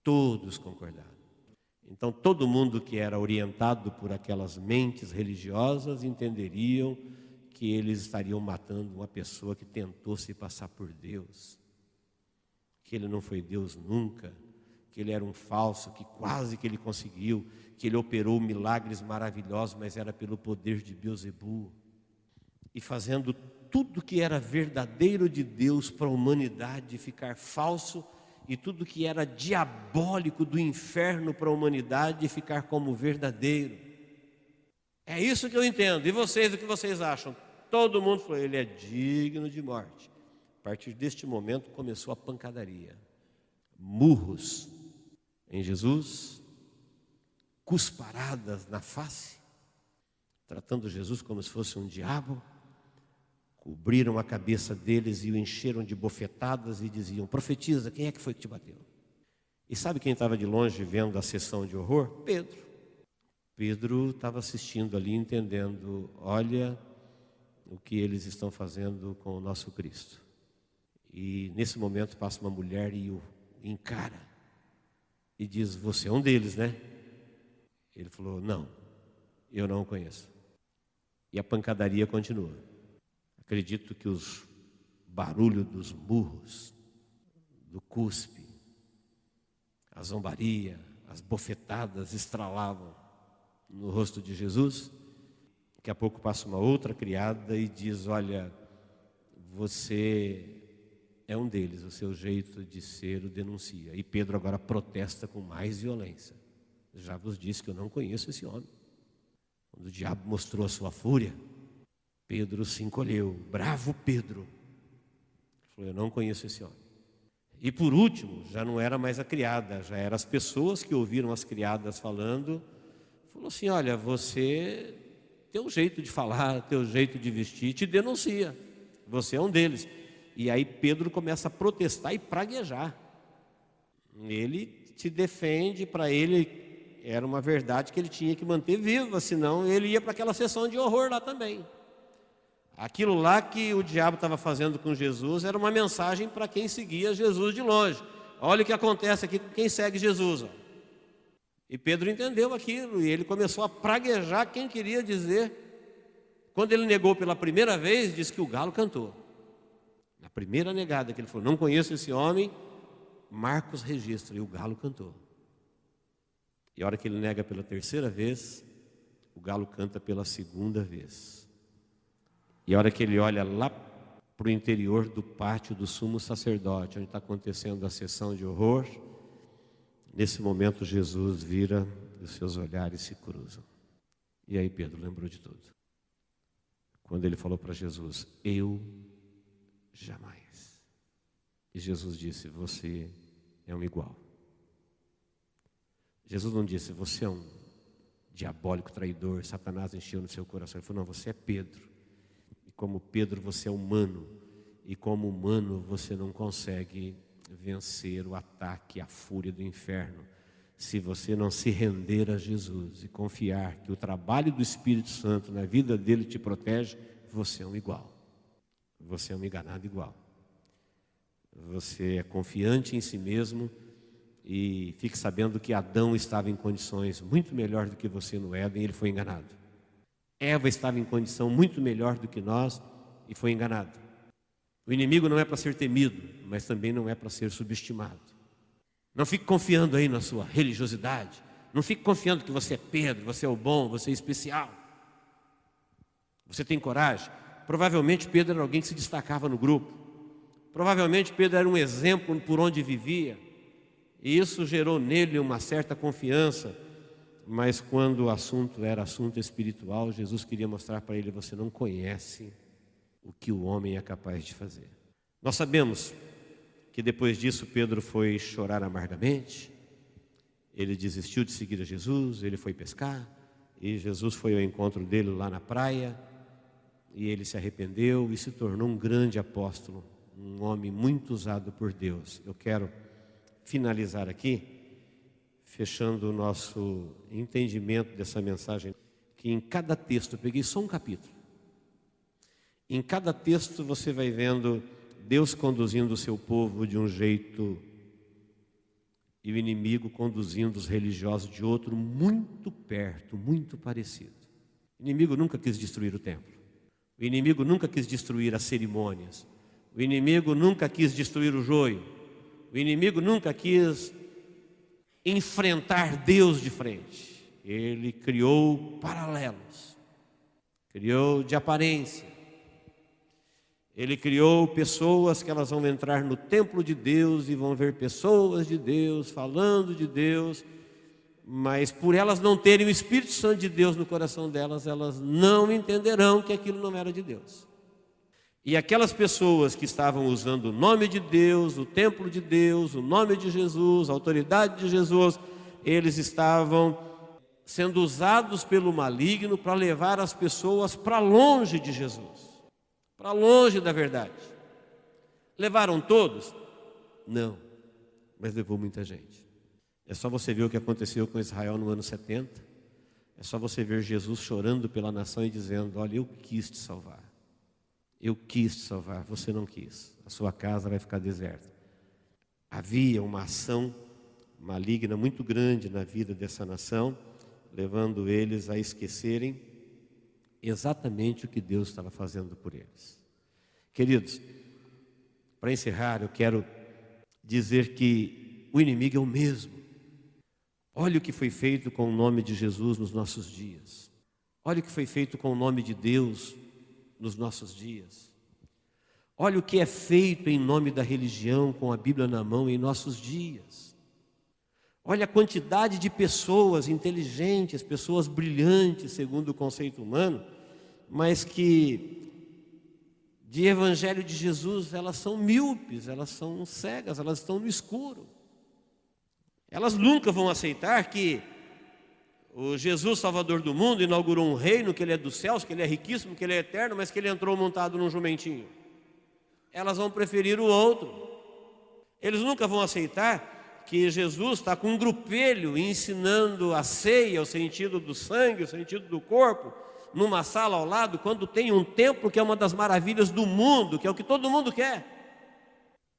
Todos concordaram. Então todo mundo que era orientado por aquelas mentes religiosas entenderiam que eles estariam matando uma pessoa que tentou se passar por Deus, que ele não foi Deus nunca, que ele era um falso, que quase que ele conseguiu, que ele operou milagres maravilhosos, mas era pelo poder de Beelzebu, e fazendo tudo que era verdadeiro de Deus para a humanidade ficar falso, e tudo que era diabólico do inferno para a humanidade ficar como verdadeiro. É isso que eu entendo. E vocês, o que vocês acham? Todo mundo falou: ele é digno de morte. A partir deste momento começou a pancadaria, murros em Jesus, cusparadas na face, tratando Jesus como se fosse um diabo. Cobriram a cabeça deles e o encheram de bofetadas e diziam: profetiza, quem é que foi que te bateu? E sabe quem estava de longe vendo a sessão de horror? Pedro. Pedro estava assistindo ali, entendendo: olha o que eles estão fazendo com o nosso Cristo. E nesse momento passa uma mulher e o encara e diz: você é um deles, né? Ele falou: não, eu não o conheço. E a pancadaria continua. Acredito que os barulhos dos murros, do cuspe, a zombaria, as bofetadas estralavam no rosto de Jesus. Daqui a pouco passa uma outra criada e diz: olha, você é um deles, o seu jeito de ser o denuncia. E Pedro agora protesta com mais violência: já vos disse que eu não conheço esse homem. Quando o diabo mostrou a sua fúria, Pedro se encolheu, bravo Pedro. Falou: eu não conheço esse homem. E por último, já não era mais a criada, já eram as pessoas que ouviram as criadas falando. Falou assim: olha, você tem um jeito de falar, tem um jeito de vestir, te denuncia, você é um deles. E aí Pedro começa a protestar e praguejar. Ele se defende, para ele era uma verdade que ele tinha que manter viva, senão ele ia para aquela sessão de horror lá também. Aquilo lá que o diabo estava fazendo com Jesus era uma mensagem para quem seguia Jesus de longe. Olha o que acontece aqui com quem segue Jesus. Ó. E Pedro entendeu aquilo e ele começou a praguejar quem queria dizer. Quando ele negou pela primeira vez, disse que o galo cantou. Na primeira negada que ele falou: não conheço esse homem, Marcos registra, e o galo cantou. E a hora que ele nega pela terceira vez, o galo canta pela segunda vez. E a hora que ele olha lá para o interior do pátio do sumo sacerdote, onde está acontecendo a sessão de horror, nesse momento Jesus vira e os seus olhares se cruzam. E aí Pedro lembrou de tudo. Quando ele falou para Jesus: eu jamais. E Jesus disse: você é é um igual. Jesus não disse, você é um diabólico traidor, Satanás encheu no seu coração. Ele falou, não, você é Pedro. E como Pedro, você é humano. E como humano, você não consegue vencer o ataque, a fúria do inferno, se você não se render a Jesus e confiar que o trabalho do Espírito Santo na vida dele te protege. Você é um igual. Você é um enganado igual. Você é confiante em si mesmo e fique sabendo que Adão estava em condições muito melhor do que você no Éden, ele foi enganado. Eva estava em condição muito melhor do que nós e foi enganada. O inimigo não é para ser temido, mas também não é para ser subestimado. Não fique confiando aí na sua religiosidade. Não fique confiando que você é Pedro, você é o bom, você é especial. Você tem coragem? Provavelmente Pedro era alguém que se destacava no grupo. Provavelmente Pedro era um exemplo por onde vivia. E isso gerou nele uma certa confiança. Mas quando o assunto era assunto espiritual, Jesus queria mostrar para ele, você não conhece o que o homem é capaz de fazer. Nós sabemos que depois disso Pedro foi chorar amargamente. Ele desistiu de seguir a Jesus, ele foi pescar. E Jesus foi ao encontro dele lá na praia. E ele se arrependeu e se tornou um grande apóstolo, um homem muito usado por Deus. Eu quero finalizar aqui, fechando o nosso entendimento dessa mensagem, que em cada texto, eu peguei só um capítulo, em cada texto você vai vendo Deus conduzindo o seu povo de um jeito e o inimigo conduzindo os religiosos de outro muito perto, muito parecido. O inimigo nunca quis destruir o templo. O inimigo nunca quis destruir as cerimônias. O inimigo nunca quis destruir o joio. O inimigo nunca quis enfrentar Deus de frente. Ele criou paralelos. Criou de aparência. Ele criou pessoas que elas vão entrar no templo de Deus e vão ver pessoas de Deus, falando de Deus, mas por elas não terem o Espírito Santo de Deus no coração delas, elas não entenderão que aquilo não era de Deus. E aquelas pessoas que estavam usando o nome de Deus, o templo de Deus, o nome de Jesus, a autoridade de Jesus, eles estavam sendo usados pelo maligno para levar as pessoas para longe de Jesus, para longe da verdade. Levaram todos? Não, mas levou muita gente. É só você ver o que aconteceu com Israel no ano 70. É só você ver Jesus chorando pela nação e dizendo, olha, eu quis te salvar. Eu quis te salvar, você não quis. A sua casa vai ficar deserta. Havia uma ação maligna muito grande na vida dessa nação, levando eles a esquecerem exatamente o que Deus estava fazendo por eles. Queridos, para encerrar, eu quero dizer que o inimigo é o mesmo. Olha o que foi feito com o nome de Jesus nos nossos dias. Olha o que foi feito com o nome de Deus nos nossos dias. Olha o que é feito em nome da religião com a Bíblia na mão em nossos dias. Olha a quantidade de pessoas inteligentes, pessoas brilhantes, segundo o conceito humano, mas que de evangelho de Jesus, elas são míopes, elas são cegas, elas estão no escuro. Elas nunca vão aceitar que o Jesus Salvador do mundo inaugurou um reino, que ele é dos céus, que ele é riquíssimo, que ele é eterno, mas que ele entrou montado num jumentinho. Elas vão preferir o outro. Eles nunca vão aceitar que Jesus está com um grupelho ensinando a ceia, o sentido do sangue, o sentido do corpo, numa sala ao lado, quando tem um templo que é uma das maravilhas do mundo, que é o que todo mundo quer.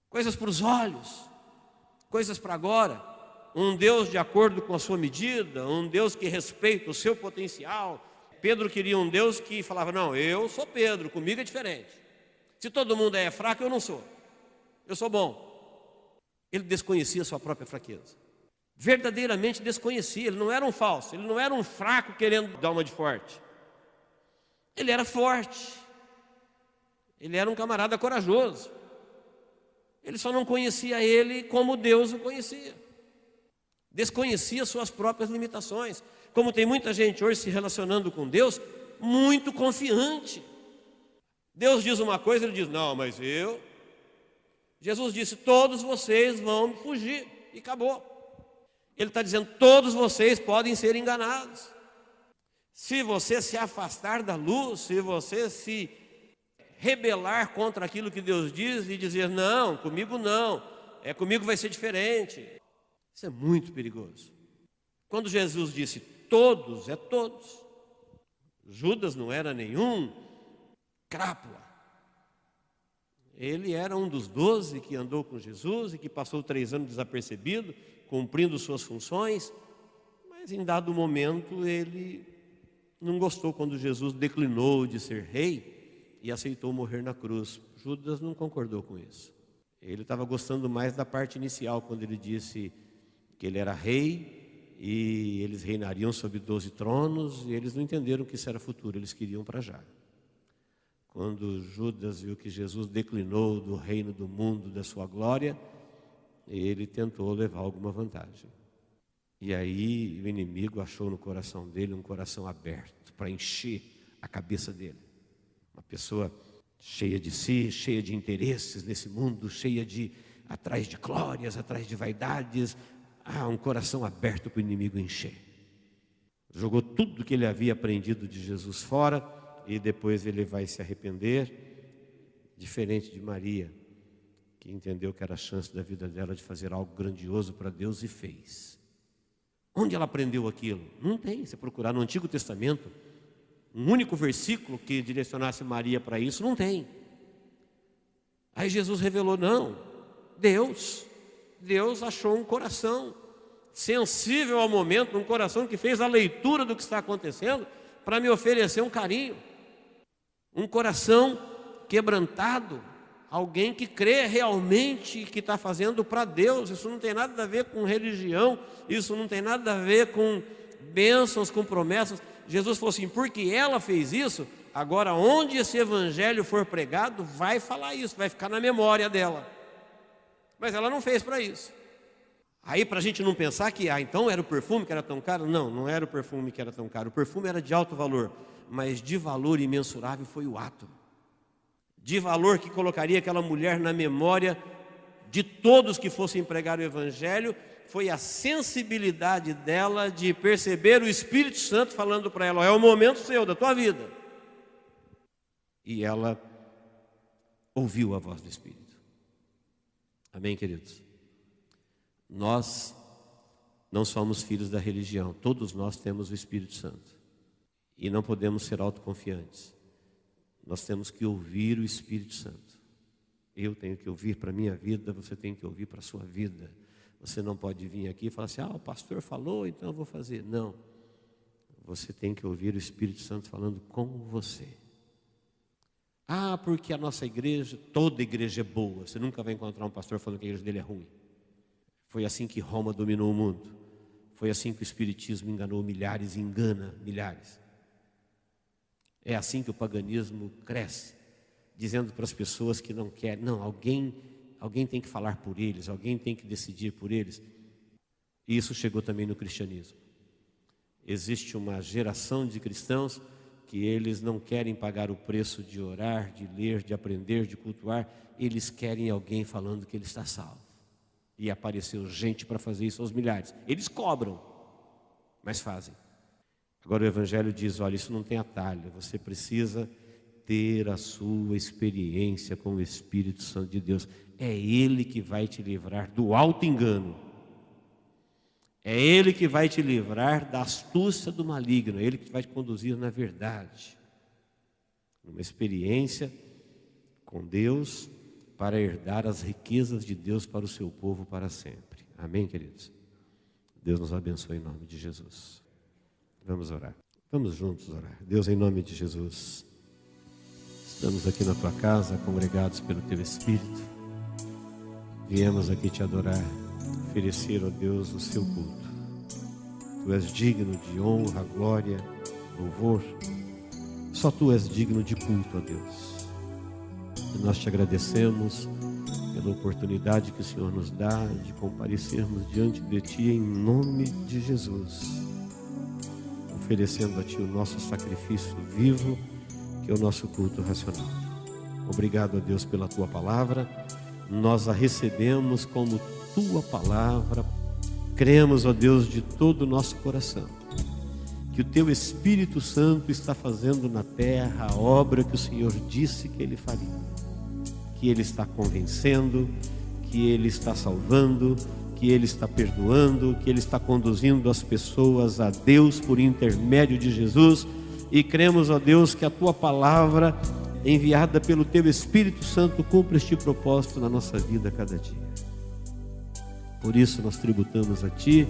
Coisas para os olhos, coisas para agora. Um Deus de acordo com a sua medida, um Deus que respeita o seu potencial. Pedro queria um Deus que falava, não, eu sou Pedro, comigo é diferente. Se todo mundo é fraco, eu não sou. Eu sou bom. Ele desconhecia a sua própria fraqueza. Verdadeiramente desconhecia, ele não era um falso, ele não era um fraco querendo dar uma de forte. Ele era forte. Ele era um camarada corajoso. Ele só não conhecia ele como Deus o conhecia. Desconhecia suas próprias limitações. Como tem muita gente hoje se relacionando com Deus, muito confiante. Deus diz uma coisa, ele diz, não, mas eu... Jesus disse, todos vocês vão me fugir. e acabou. Ele está dizendo, todos vocês podem ser enganados. Se você se afastar da luz, se você se rebelar contra aquilo que Deus diz e dizer, não, comigo não, comigo vai ser diferente. Isso é muito perigoso. Quando Jesus disse todos, é todos. Judas não era nenhum crápula. Ele era um dos 12 que andou com Jesus e que passou 3 anos desapercebido, cumprindo suas funções, mas em dado momento ele não gostou quando Jesus declinou de ser rei e aceitou morrer na cruz. Judas não concordou com isso. Ele estava gostando mais da parte inicial, quando ele disse que ele era rei e eles reinariam sobre 12 tronos, e eles não entenderam que isso era futuro, eles queriam para já. Quando Judas viu que Jesus declinou do reino do mundo, da sua glória, ele tentou levar alguma vantagem. E aí o inimigo achou no coração dele um coração aberto para encher a cabeça dele. Uma pessoa cheia de si, cheia de interesses nesse mundo, cheia de atrás de glórias, atrás de vaidades. Um coração aberto para o inimigo encher. Jogou tudo que ele havia aprendido de Jesus fora e depois ele vai se arrepender, diferente de Maria, que entendeu que era a chance da vida dela de fazer algo grandioso para Deus e fez. Onde ela aprendeu aquilo? Não tem. Se procurar no Antigo Testamento, um único versículo que direcionasse Maria para isso, não tem. Aí Jesus revelou, não, Deus achou um coração sensível ao momento, um coração que fez a leitura do que está acontecendo para me oferecer um carinho, um coração quebrantado, alguém que crê realmente que está fazendo para Deus. Isso não tem nada a ver com religião, isso não tem nada a ver com bênçãos, com promessas. Jesus falou assim, porque ela fez isso, agora onde esse evangelho for pregado, vai falar isso, vai ficar na memória dela. Mas ela não fez para isso. Aí para a gente não pensar que, então era o perfume que era tão caro. Não, não era o perfume que era tão caro. O perfume era de alto valor, mas de valor imensurável foi o ato. De valor que colocaria aquela mulher na memória de todos que fossem pregar o evangelho, foi a sensibilidade dela de perceber o Espírito Santo falando para ela, é o momento seu, da tua vida. E ela ouviu a voz do Espírito. Amém, queridos? Nós não somos filhos da religião, todos nós temos o Espírito Santo. E não podemos ser autoconfiantes. Nós temos que ouvir o Espírito Santo. Eu tenho que ouvir para a minha vida, você tem que ouvir para a sua vida. Você não pode vir aqui e falar assim, o pastor falou, então eu vou fazer. Não, você tem que ouvir o Espírito Santo falando com você. Porque a nossa igreja, toda igreja é boa. Você nunca vai encontrar um pastor falando que a igreja dele é ruim. Foi assim que Roma dominou o mundo. Foi assim que o Espiritismo enganou milhares e engana milhares. É assim que o paganismo cresce, dizendo para as pessoas que não querem. Não, alguém tem que falar por eles, alguém tem que decidir por eles. E isso chegou também no cristianismo. Existe uma geração de cristãos que eles não querem pagar o preço de orar, de ler, de aprender, de cultuar. Eles querem alguém falando que ele está salvo. E apareceu gente para fazer isso aos milhares. Eles cobram, mas fazem. Agora o Evangelho diz, olha, isso não tem atalho. Você precisa ter a sua experiência com o Espírito Santo de Deus. É Ele que vai te livrar do auto-engano. É Ele que vai te livrar da astúcia do maligno. É Ele que vai te conduzir na verdade. Uma experiência com Deus para herdar as riquezas de Deus para o seu povo para sempre. Amém, queridos? Deus nos abençoe em nome de Jesus. Vamos orar. Vamos juntos orar. Deus, em nome de Jesus, estamos aqui na tua casa, congregados pelo teu Espírito. Viemos aqui te adorar, oferecer, ó Deus, o seu culto. Tu és digno de honra, glória, louvor. Só tu és digno de culto, ó Deus. E nós te agradecemos pela oportunidade que o Senhor nos dá de comparecermos diante de ti em nome de Jesus, oferecendo a ti o nosso sacrifício vivo, que é o nosso culto racional. Obrigado, ó Deus, pela tua palavra. nós a recebemos como tua palavra. Cremos, ó Deus, de todo o nosso coração, que o teu Espírito Santo está fazendo na terra a obra que o Senhor disse que ele faria, que ele está convencendo, que ele está salvando, que ele está perdoando, que ele está conduzindo as pessoas a Deus por intermédio de Jesus. E cremos, ó Deus, que a tua palavra enviada pelo teu Espírito Santo cumpre este propósito na nossa vida a cada dia. Por isso nós tributamos a ti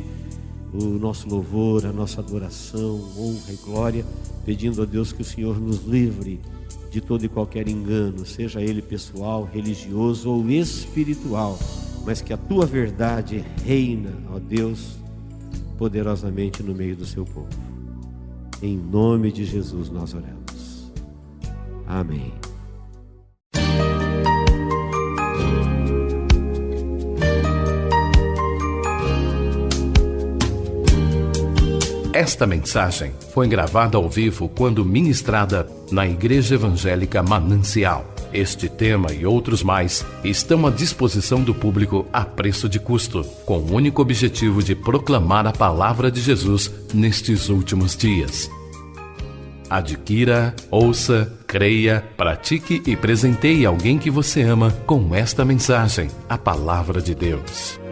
o nosso louvor, a nossa adoração, honra e glória, pedindo a Deus que o Senhor nos livre de todo e qualquer engano, seja ele pessoal, religioso ou espiritual, mas que a tua verdade reina, ó Deus, poderosamente no meio do seu povo. Em nome de Jesus nós oramos. Amém. Esta mensagem foi gravada ao vivo quando ministrada na Igreja Evangélica Manancial. Este tema e outros mais estão à disposição do público a preço de custo, com o único objetivo de proclamar a palavra de Jesus nestes últimos dias. Adquira, ouça, creia, pratique e presenteie alguém que você ama com esta mensagem, a palavra de Deus.